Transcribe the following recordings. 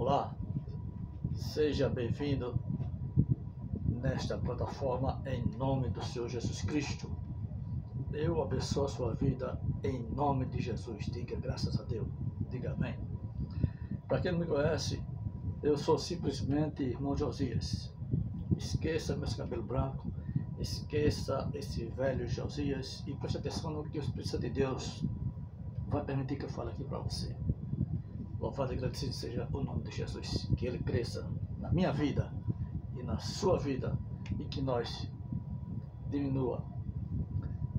Olá, seja bem-vindo nesta plataforma em nome do Senhor Jesus Cristo. Eu abençoo a sua vida em nome de Jesus. Diga graças a Deus. Diga amém. Para quem não me conhece, eu sou simplesmente irmão Josias. Esqueça meus cabelos brancos, esqueça esse velho Josias e preste atenção no que o Espírito Santo de Deus vai permitir que eu fale aqui para você. Louvado e agradecido seja o nome de Jesus. Que Ele cresça na minha vida e na sua vida e que nós diminua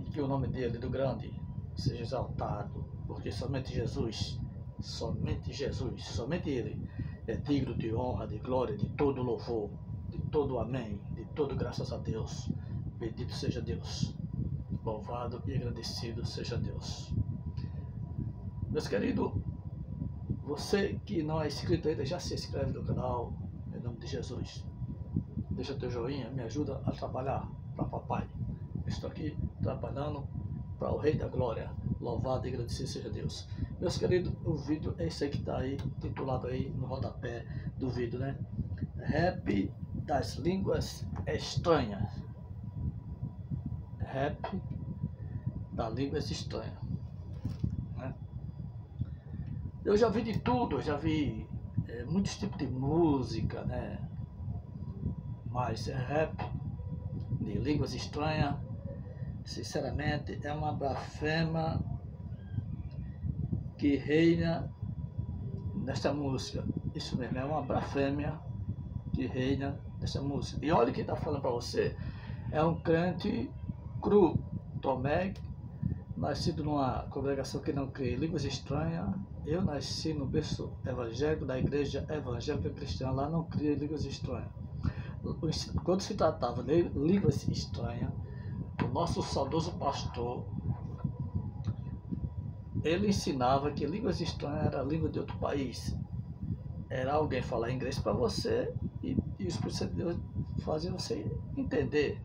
e que o nome dele, do grande, seja exaltado, porque somente Jesus, somente Ele é digno de honra, de glória, de todo louvor, de todo amém, de todo graças a Deus. Bendito seja Deus, louvado e agradecido seja Deus. Meus queridos, você que não é inscrito ainda, já se inscreve no canal, em nome de Jesus. Deixa teu joinha, me ajuda a trabalhar para papai. Estou aqui trabalhando para o Rei da Glória. Louvado e agradecido seja Deus. Meus queridos, o vídeo é esse aí que está aí, titulado aí no rodapé do vídeo, né? Rap das línguas estranhas. Rap das línguas estranhas. Né? Eu já vi de tudo, eu já vi muitos tipos de música, né? Mas rap de línguas estranhas, sinceramente, é uma blasfema que reina nesta música. Isso mesmo, é uma blasfêmia que reina nessa música. E olha quem está falando para você, é um crente cru, Tomé, nascido numa congregação que não crê em línguas estranhas. Eu nasci no berço evangélico da igreja evangélica cristã, lá não cria em línguas estranhas. Quando se tratava de línguas estranhas, o nosso saudoso pastor, ele ensinava que línguas estranhas era a língua de outro país. Era alguém falar inglês para você e o Espírito Santo de Deus fazia você entender.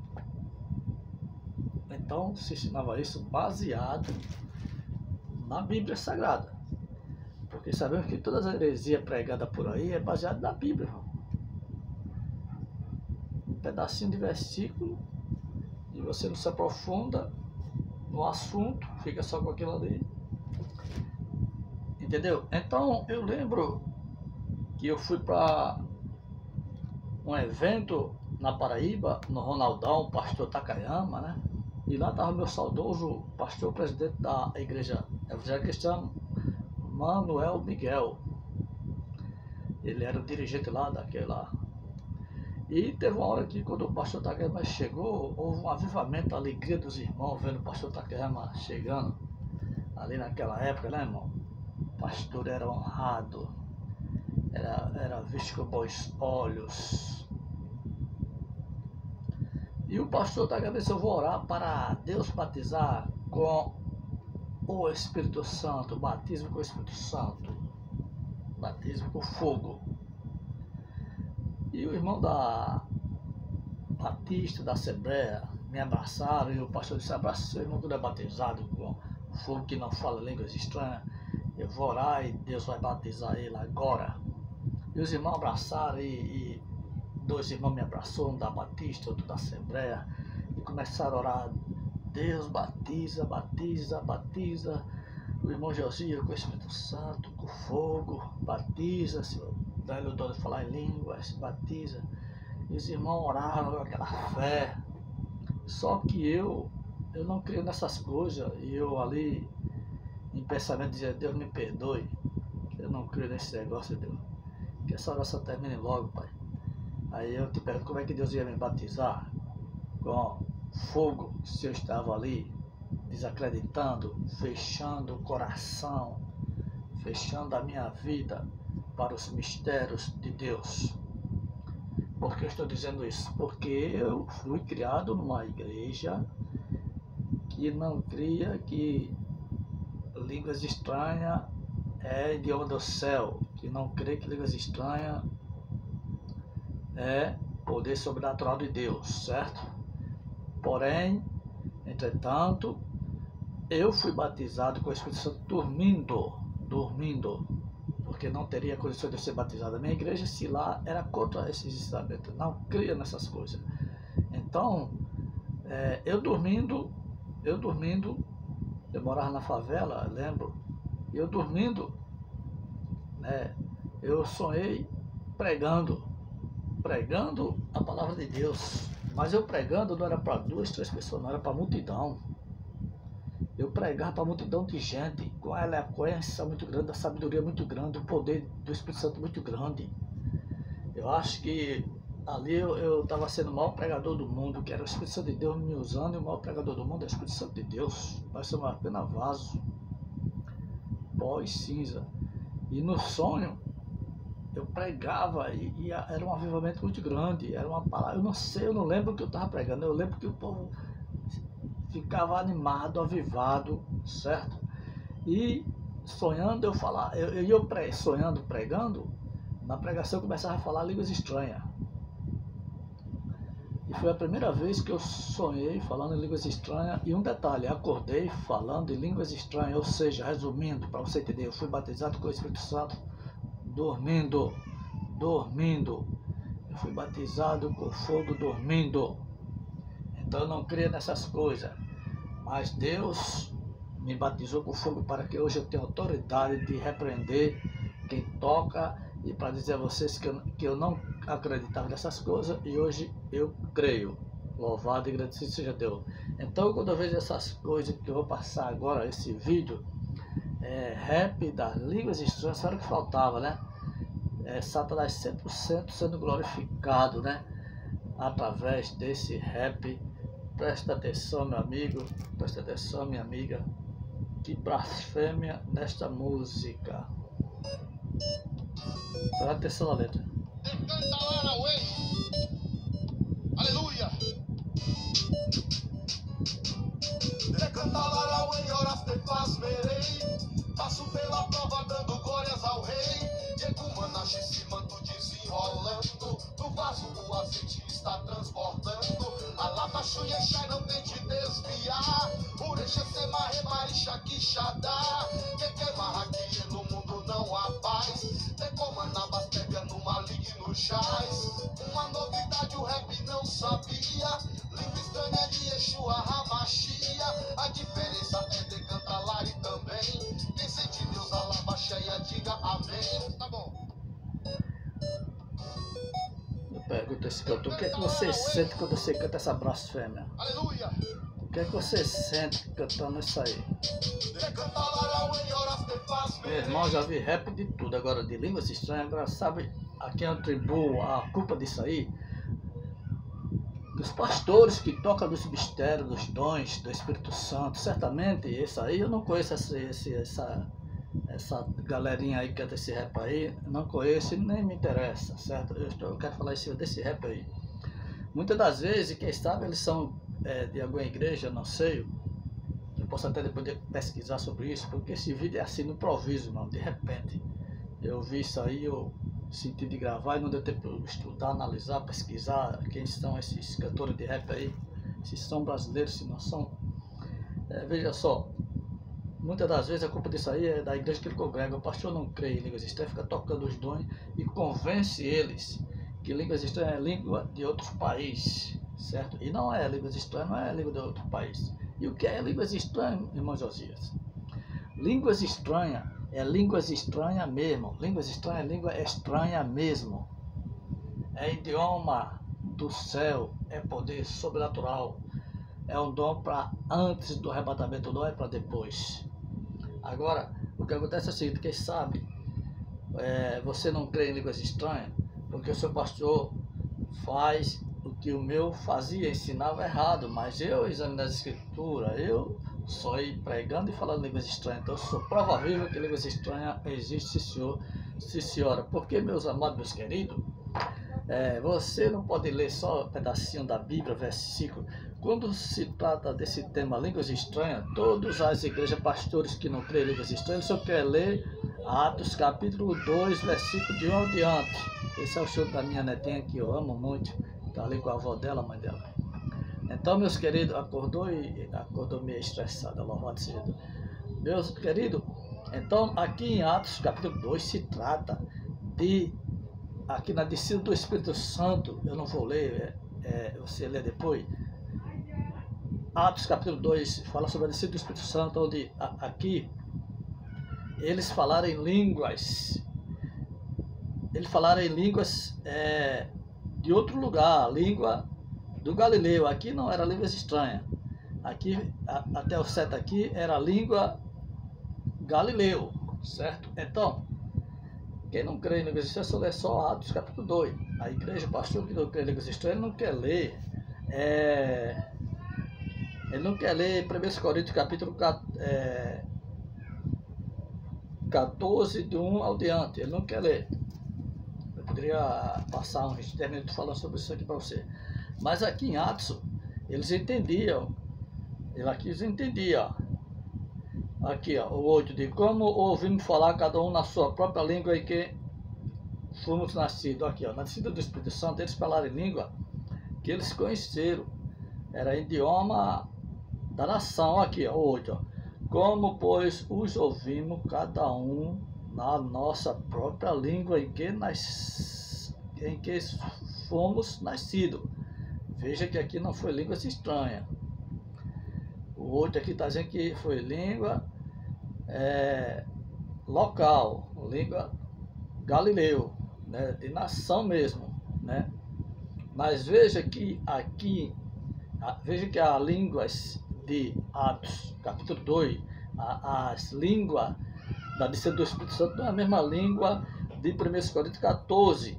Então se ensinava isso baseado na Bíblia Sagrada. Porque sabemos que todas as heresias pregadas por aí é baseada na Bíblia. Um pedacinho de versículo e você não se aprofunda no assunto, fica só com aquilo ali. Entendeu? Então eu lembro que eu fui para um evento na Paraíba, no Ronaldão, pastor Takayama, né? E lá estava meu saudoso pastor presidente da igreja evangélica cristã, Manuel Miguel. Ele era o dirigente lá daquela. E teve uma hora que quando o pastor Takayama chegou, houve um avivamento, a alegria dos irmãos vendo o pastor Takayama chegando. Ali naquela época, né, irmão? O pastor era honrado, era visto com bons olhos. E o pastor Takayama disse: eu vou orar para Deus batizar com o Espírito Santo, batismo com o Espírito Santo, batismo com fogo. E o irmão da Batista, da Assembleia, me abraçaram e o pastor disse: abraça seu irmão que não é batizado com fogo, que não fala línguas estranhas. Eu vou orar e Deus vai batizar ele agora. E os irmãos abraçaram e dois irmãos me abraçaram, um da Batista, outro da Assembleia, e começaram a orar: Deus batiza, batiza, batiza o irmão Josias com o Espírito Santo, com fogo, batiza, Senhor, dá-lhe o dom de falar em línguas, batiza. E os irmãos oraram com aquela fé. Só que eu não creio nessas coisas, e eu ali em pensamento dizia: Deus me perdoe, eu não creio nesse negócio, Deus, que essa oração termine logo, Pai. Aí eu te pergunto, como é que Deus ia me batizar? Com fogo, se eu estava ali desacreditando, fechando o coração, fechando a minha vida para os mistérios de Deus. Por que eu estou dizendo isso? Porque eu fui criado numa igreja que não cria que línguas estranhas é idioma do céu, que não crê que línguas estranhas é poder sobrenatural de Deus, certo? Porém, entretanto, eu fui batizado com o Espírito Santo dormindo, porque não teria condições de ser batizado. A minha igreja, se lá, era contra esses ensinamentos, não cria nessas coisas. Então, eu dormindo, eu morava na favela, lembro, eu dormindo, né, eu sonhei pregando a palavra de Deus. Mas eu pregando não era para 2, 3 pessoas, não era para multidão. Eu pregava para multidão de gente, com a eloquência muito grande, a sabedoria muito grande, o poder do Espírito Santo muito grande. Eu acho que ali eu estava sendo o maior pregador do mundo, que era o Espírito Santo de Deus me usando, e o maior pregador do mundo é o Espírito Santo de Deus. Nós somos apenas vaso, pó e cinza. E no sonho, eu pregava e era um avivamento muito grande, era uma palavra, eu não lembro o que eu estava pregando, eu lembro que o povo ficava animado, avivado, certo? E sonhando eu falava, sonhando, pregando, na pregação eu começava a falar línguas estranhas. E foi a primeira vez que eu sonhei falando em línguas estranhas. E um detalhe, acordei falando em línguas estranhas, ou seja, resumindo, para você entender, eu fui batizado com o Espírito Santo dormindo. Eu fui batizado com fogo dormindo. Então eu não creio nessas coisas. Mas Deus me batizou com fogo para que hoje eu tenha autoridade de repreender quem toca e para dizer a vocês que eu não acreditava nessas coisas e hoje eu creio. Louvado e agradecido seja Deus. Então quando eu vejo essas coisas que eu vou passar agora, esse vídeo, rap das línguas estranhas, era o que faltava, né? Satanás 100% sendo glorificado, né? Através desse rap. Presta atenção, meu amigo, presta atenção, minha amiga. Que blasfêmia nesta música. Presta atenção na letra. Aleluia! Decantalarauei, horas te pasmerei. Passo pela prova dando glórias ao rei. Yegumanashi se manto desenrolando. No vaso o azeite está transbordando. A lava Shuyeshai não tente desviar. Ureche Semarre Marisha Quixadá. Quem queima aqui no mundo não há paz. Tecomanabas pega no maligno jaz. Uma novidade o rap não sabia. Língua estranha de Yeshua Hamashia. A diferença é de Cantalari também. Quem sente Deus a lava cheia diga amém. Tá bom. Eu pergunto a esse cantor, o que é que você sente quando você canta essa blasfêmia? Aleluia! O que é que você sente cantando isso aí? Meu irmão, já vi rap de tudo, agora de línguas estranhas, agora sabe a quem eu atribuo a culpa disso aí? Dos pastores que tocam dos mistérios, dos dons do Espírito Santo. Certamente, esse aí, eu não conheço essa galerinha aí que canta esse rap aí, não conheço e nem me interessa, certo? Eu quero falar em cima desse rap aí. Muitas das vezes, quem sabe, eles são de alguma igreja, não sei. Eu posso até depois pesquisar sobre isso, porque esse vídeo é assim no improviso, mano, de repente. Eu vi isso aí, eu senti de gravar e não deu tempo de estudar, analisar, pesquisar quem são esses cantores de rap aí, se são brasileiros, se não são. Veja só, muitas das vezes a culpa disso aí é da igreja que ele congrega. O pastor não crê em línguas estranhas, fica tocando os dons e convence eles que línguas estranhas é língua de outros países, certo? E não é línguas estranhas, não é língua de outro país. E o que é línguas estranhas, irmão Josias? Línguas estranhas é línguas estranhas mesmo. Línguas estranhas é língua estranha mesmo. É idioma do céu, é poder sobrenatural. É um dom para antes do arrebatamento, não é para depois. Agora, o que acontece é o seguinte, quem sabe você não crê em línguas estranhas, porque o seu pastor faz o que o meu fazia, ensinava errado, mas eu examino as escrituras, eu só ir pregando e falando línguas estranhas. Então eu sou prova viva que línguas estranhas existe, sim senhor, sim senhora. Porque, meus amados, meus queridos, você não pode ler só um pedacinho da Bíblia, versículo. Quando se trata desse tema línguas estranhas, todas as igrejas, pastores que não creem em línguas estranhas, só querem ler Atos capítulo 2, versículo de 1 ao diante. Esse é o choro da minha netinha que eu amo muito, está ali com a avó dela, a mãe dela. Então, meus queridos, acordou meio estressada, louvado seja Deus. Meus queridos, Então, aqui em Atos capítulo 2 se trata de, aqui na descida do Espírito Santo, eu não vou ler, você lê depois. Atos capítulo 2 fala sobre a descida do Espírito Santo, onde aqui eles falaram em línguas. Eles falaram em línguas de outro lugar, língua do Galileu. Aqui não era línguas estranhas. Aqui, até o 7 aqui, era língua Galileu, certo? Então, quem não crê em línguas estranhas, só lê só Atos capítulo 2. A igreja, o pastor que não crê em línguas estranhas, ele não quer ler. Ele não quer ler 1 Coríntios capítulo 14, de 1 ao diante. Ele não quer ler. Eu poderia passar uns 10 minutos falando sobre isso aqui para você. Mas aqui em Atos, eles entendiam. Eles entendiam. Aqui, ó, o 8 de como ouvimos falar cada um na sua própria língua em que fomos nascidos. Aqui, ó, na descida do Espírito Santo, eles falaram em língua que eles conheceram. Era idioma da nação. Aqui, ó, o 8, ó. Como, pois, os ouvimos cada um na nossa própria língua em que fomos nascidos. Veja que aqui não foi línguas estranhas. O 8 aqui está dizendo que foi língua local, língua Galileu, né, de nação mesmo, né? Mas veja que aqui, veja que as línguas de Atos, capítulo 2, as línguas da descida do Espírito Santo não é a mesma língua de 1 Coríntios 14,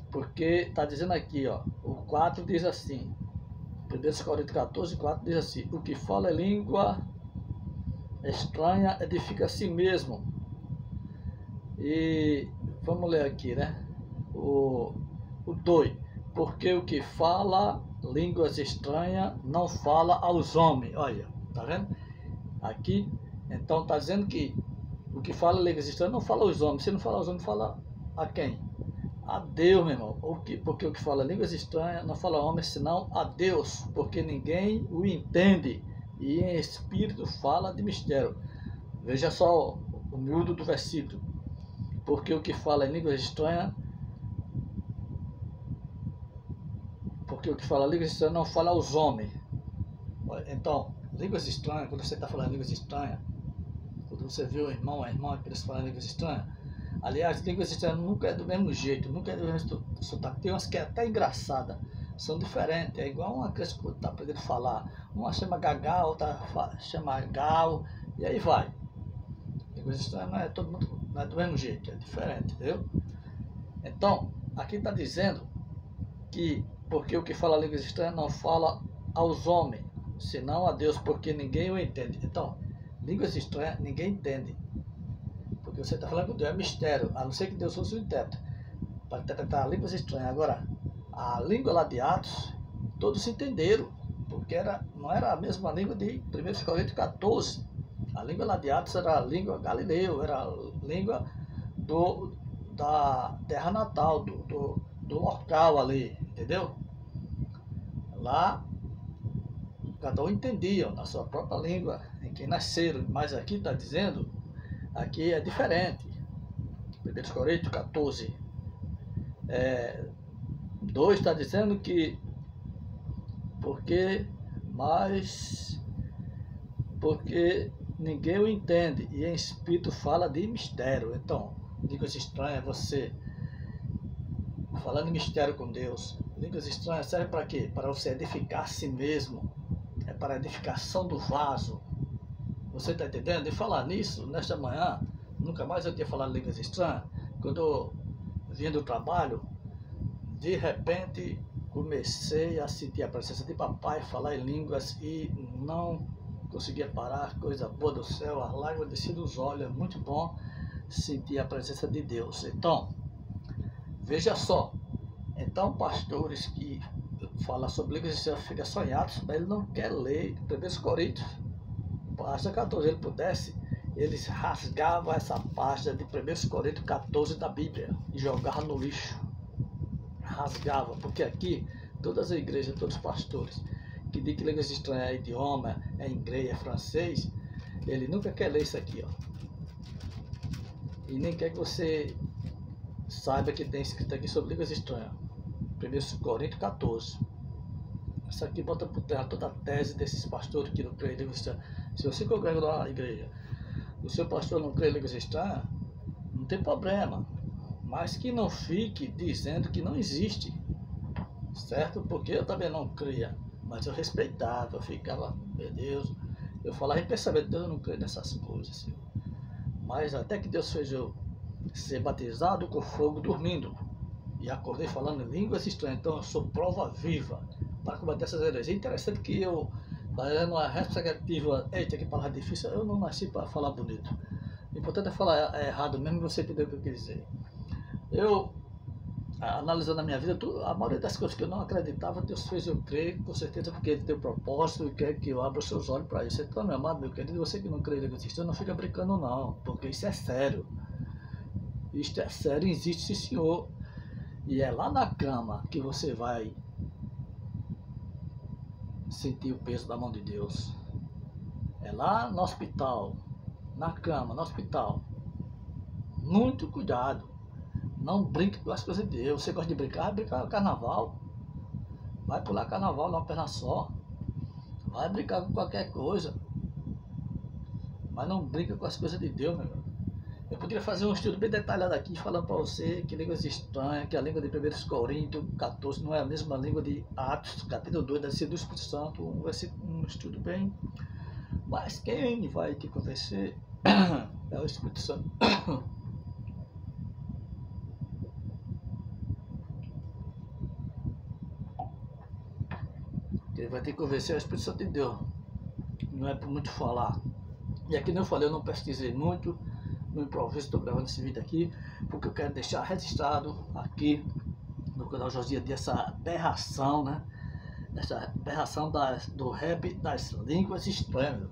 porque está dizendo aqui, ó, o 4 diz assim, 1 Coríntios 14, 4 diz assim: o que fala é língua estranha edifica a si mesmo. E vamos ler aqui, né? O 2. Porque o que fala línguas estranhas não fala aos homens. Olha, tá vendo? Aqui, então está dizendo que o que fala línguas estranhas não fala aos homens. Se não fala aos homens, fala a quem? A Deus, meu irmão. Porque o que fala línguas estranhas não fala a homens, senão a Deus, porque ninguém o entende, e em espírito fala de mistério. Veja só o miúdo do versículo. Porque o que fala em línguas estranhas, porque o que fala línguas estranhas não fala aos homens. Então, línguas estranhas, quando você está falando línguas estranhas, quando você vê o irmão, a irmã que eles falam línguas estranhas, aliás, línguas estranhas nunca é do mesmo jeito, nunca é do mesmo sotaque. Tem umas que é até engraçada, são diferentes. É igual uma criança que está aprendendo a falar. Uma chama Gagá, outra chama Gal, e aí vai. Línguas estranhas não é todo mundo, não é do mesmo jeito, é diferente, entendeu? Então, aqui está dizendo que porque o que fala línguas estranhas não fala aos homens, senão a Deus, porque ninguém o entende. Então, línguas estranhas ninguém entende. Porque você está falando com Deus, é mistério, a não ser que Deus fosse o intérprete, para interpretar línguas estranhas. Agora, a língua lá de Atos, todos entenderam, porque não era a mesma língua de 1 Coríntios 14. A língua lá de Atos era a língua Galileu, era a língua da terra natal, do local ali, entendeu? Lá, cada um entendia na sua própria língua, em que nasceram, mas aqui está dizendo, aqui é diferente. 1 Coríntios 14, 2 está dizendo que porque ninguém o entende, e em espírito fala de mistério. Então, línguas estranhas, você falando em mistério com Deus. Línguas estranhas servem para quê? Para você edificar a si mesmo. É para a edificação do vaso. Você está entendendo? E falar nisso, nesta manhã, nunca mais eu tinha falado línguas estranhas. Quando eu vim do trabalho, de repente comecei a sentir a presença de papai, falar em línguas e não conseguia parar. Coisa boa do céu, as lágrimas desciam dos olhos, é muito bom sentir a presença de Deus. Então, veja só. Então, pastores que falam sobre línguas estranhas ficam sonhados, mas ele não quer ler 1 Coríntios. Página 14, ele pudesse, eles rasgavam essa página de 1 Coríntios 14 da Bíblia e jogavam no lixo. Rasgava, porque aqui todas as igrejas, todos os pastores que dizem que línguas estranhas é idioma, é inglês, é francês, ele nunca quer ler isso aqui, ó. e nem quer que você saiba que tem escrito aqui sobre línguas estranhas. 1 Coríntios 14. Isso aqui bota por terra toda a tese desses pastores que não creem em línguas estranhas. Se você congrega na igreja, o seu pastor não crê em línguas estranhas, não tem problema. Mas que não fique dizendo que não existe. Certo? Porque eu também não cria. Mas eu respeitava, eu ficava, meu Deus. Eu falava em pensamento, Deus, eu não creio nessas coisas, Senhor. Mas até que Deus fez eu ser batizado com fogo dormindo. E acordei falando em línguas estranhas. Então eu sou prova viva para combater essas heresias. É interessante que eu, fazendo uma retrospectiva, eita, que palavra difícil, eu não nasci para falar bonito. O importante é falar errado mesmo, você entender o que eu quis dizer. Eu, analisando a minha vida, a maioria das coisas que eu não acreditava, Deus fez eu crer, com certeza, porque Ele tem um propósito e quer que eu abra os seus olhos para isso. Então, meu amado, meu querido, você que não crê em línguas estranhas, não fica brincando não, porque isso é sério. Isto é sério, existe sim, senhor. E é lá na cama que você vai sentir o peso da mão de Deus. É lá no hospital, na cama, no hospital. Muito cuidado. Não brinque com as coisas de Deus. Você gosta de brincar? Vai brincar no carnaval. Vai pular carnaval numa perna só. Vai brincar com qualquer coisa. Mas não brinca com as coisas de Deus, meu irmão. Eu poderia fazer um estudo bem detalhado aqui, falando para você que línguas estranhas, que a língua de 1 Coríntios 14 não é a mesma língua de Atos, capítulo 2, deve ser do Espírito Santo, um estudo bem. Mas quem vai te convencer é o Espírito Santo. Quem vai te convencer é o Espírito Santo de Deus. Não é por muito falar. E aqui, como eu falei, eu não pesquisei muito. No improviso, estou gravando esse vídeo aqui, porque eu quero deixar registrado aqui no canal Josias Dias essa aberração, né? Essa aberração do rap das línguas estranhas.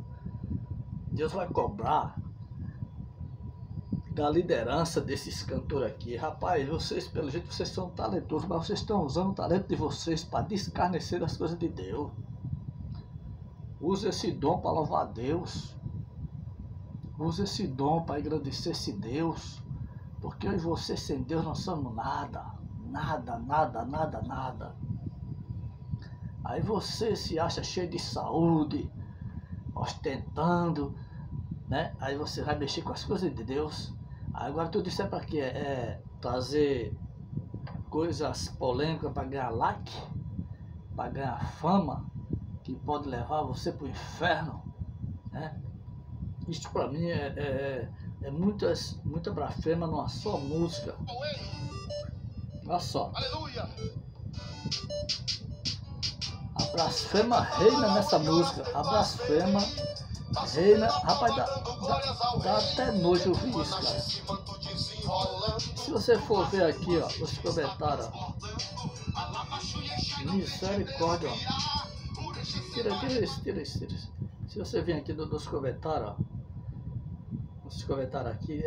Deus vai cobrar da liderança desses cantores aqui. Rapaz, vocês, pelo jeito, vocês são talentosos, mas vocês estão usando o talento de vocês para descarnecer as coisas de Deus. Use esse dom para louvar a Deus. Use esse dom para engrandecer esse Deus, porque eu e você sem Deus não somos nada, nada, nada, nada, nada. Aí você se acha cheio de saúde, ostentando, né? Aí você vai mexer com as coisas de Deus. Aí agora tudo isso é para quê? É trazer coisas polêmicas para ganhar like, para ganhar fama, que pode levar você para o inferno, né? Isso para mim é muita blasfema numa só música. Olha só. Aleluia. A blasfema reina nessa música. A blasfema reina. Rapaz, dá até nojo ouvir isso, cara. Se você for ver aqui, ó, os comentários, misericórdia, ó. Tira isso. Se você vir aqui nos comentários, ó. Os comentários aqui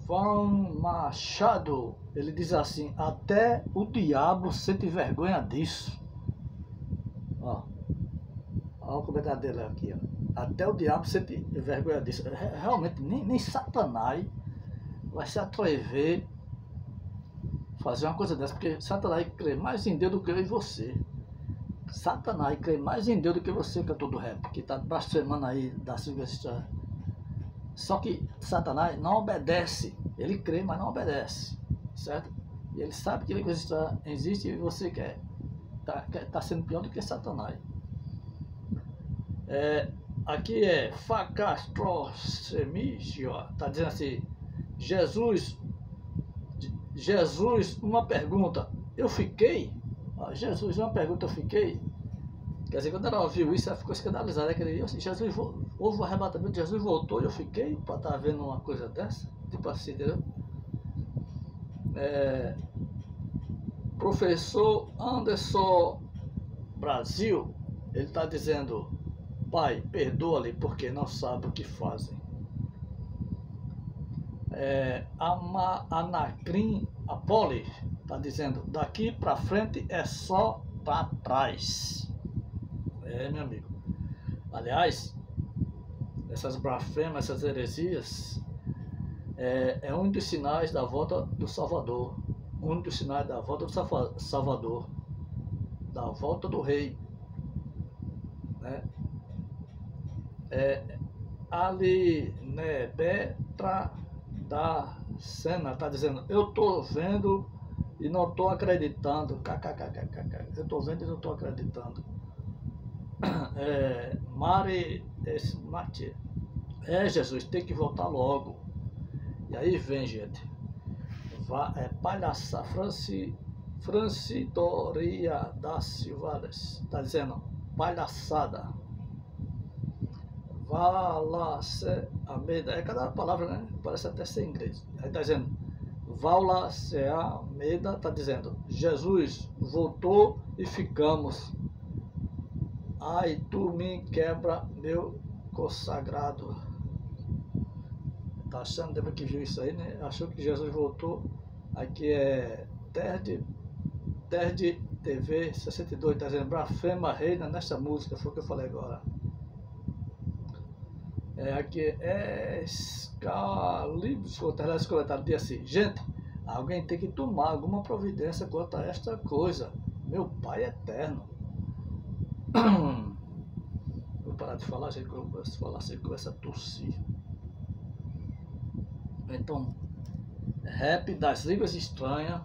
Vão Machado, ele diz assim: até o diabo sente vergonha disso. Ó o comentário dele aqui, ó. Até o diabo sente vergonha disso. Realmente nem Satanás vai se atrever a fazer uma coisa dessa, porque Satanás crê mais em Deus do que eu e você. Satanás crê mais em Deus do que você, cantor do rap, que está blasfemando aí das línguas estranhas. Só que Satanás não obedece. Ele crê, mas não obedece. Certo? E ele sabe que línguas estranhas existem e você tá sendo pior do que Satanás. Aqui é Facastrosemigio, tá dizendo assim: Jesus, uma pergunta, eu fiquei? Jesus, uma pergunta, eu fiquei? Quer dizer, quando ela ouviu isso, ela ficou escandalizada. Jesus, houve o arrebatamento, Jesus voltou e eu fiquei para estar vendo uma coisa dessa? Tipo assim, entendeu? Professor Anderson Brasil, ele está dizendo: Pai, perdoa-lhe porque não sabe o que fazem. Anacrim Apoli está dizendo: daqui para frente é só para trás. Meu amigo. Aliás, essas blasfêmias, essas heresias, é um dos sinais da volta do Salvador, um dos sinais da volta do Salvador, da volta do Rei, né? Ali, né, Betra da Sena está dizendo, eu estou vendo e não estou acreditando, kkkk, eu estou vendo e não estou acreditando. Mari Mate, Jesus, tem que voltar logo. E aí vem, gente, palhaça, Francidoria da Silvares, está dizendo, palhaçada. Valace Almeida, cada palavra, né? Parece até ser inglês. Aí está dizendo, Valace Almeida está dizendo, Jesus voltou e ficamos. Ai, tu me quebra meu consagrado. Tá achando, depois que viu isso aí, né? Achou que Jesus voltou. Aqui é Terd TV 62, tá dizendo, blasfema reina nessa música, foi o que eu falei agora. Aqui é Scalibus, esse comentário diz assim, gente, alguém tem que tomar alguma providência quanto a esta coisa. Meu Pai eterno. Vou parar de falar, gente, quando eu começo a falar, você começa a tossir. Então, rap das línguas estranhas,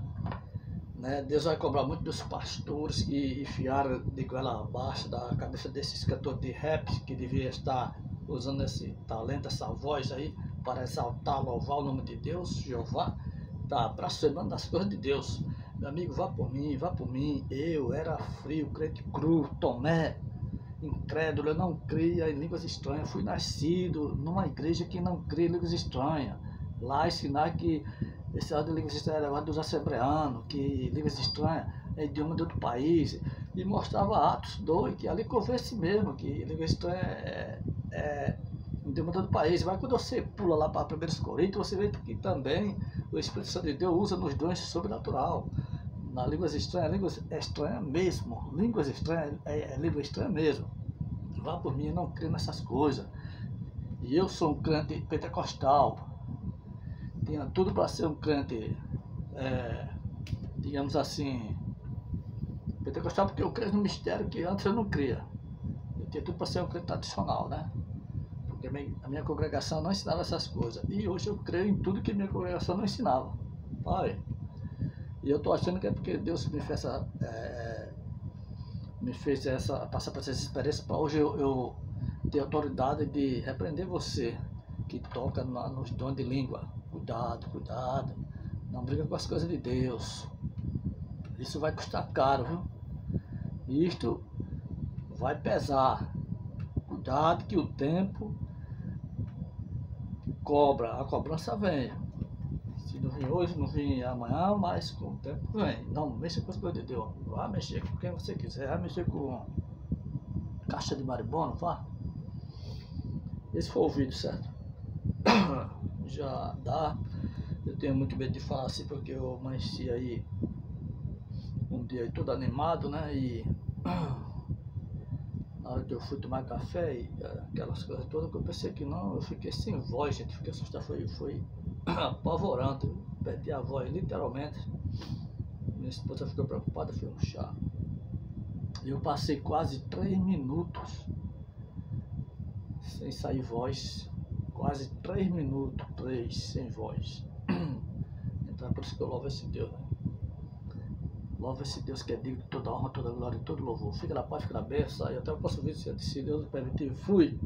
né? Deus vai cobrar muito dos pastores que enfiaram de goela abaixo da cabeça desses cantores de rap que devia estar usando esse talento, essa voz aí para exaltar, louvar o nome de Deus. Jeová está blasfemando das coisas de Deus. Meu amigo, vá por mim, eu era frio, crente cru, Tomé, incrédulo, eu não cria em línguas estranhas, fui nascido numa igreja que não cria em línguas estranhas, lá ensinar que esse lado de línguas estranhas era dos assembleanos, que línguas estranhas é idioma de outro país, e mostrava Atos 2, que ali convence mesmo, que línguas estranhas é idioma de outro país. Mas quando você pula lá para 1 Coríntios, você vê que também o Espírito Santo de Deus usa nos dons sobrenatural. Na línguas estranhas mesmo. Línguas estranhas é língua estranha mesmo. Vá por mim, eu não creio nessas coisas. E eu sou um crente pentecostal. Tinha tudo para ser um crente, digamos assim, pentecostal, porque eu creio no mistério que antes eu não cria. Eu tinha tudo para ser um crente tradicional, né? Porque a minha congregação não ensinava essas coisas. E hoje eu creio em tudo que a minha congregação não ensinava. Pai. E eu estou achando que é porque Deus me fez passar por essa experiência para hoje eu ter autoridade de repreender você que toca nos dons de língua. Cuidado, não briga com as coisas de Deus. Isso vai custar caro, viu? Isto vai pesar. Cuidado que o tempo cobra, a cobrança vem. Se não vir hoje, não vir amanhã, mas com o tempo vem. Não mexa com as coisas de Deus. Vá mexer com quem você quiser, vá mexer com caixa de maribondo, vá. Esse foi o vídeo, certo? Já dá. Eu tenho muito medo de falar assim porque eu amanheci aí um dia aí todo animado, né? E na hora que eu fui tomar café e aquelas coisas todas, que eu pensei que não, eu fiquei sem voz, gente, fiquei assustado, foi apavorante, eu perdi a voz literalmente. Minha esposa ficou preocupada, foi um chá. E eu passei quase 3 minutos sem sair voz, quase 3 minutos, 3 sem voz. Então é por isso que eu louvo esse Deus, né? Louvo esse Deus que é digno de toda honra, toda glória e todo louvor. Fica na paz, fica na bênção e até o próximo vídeo, se Deus permitir. Fui!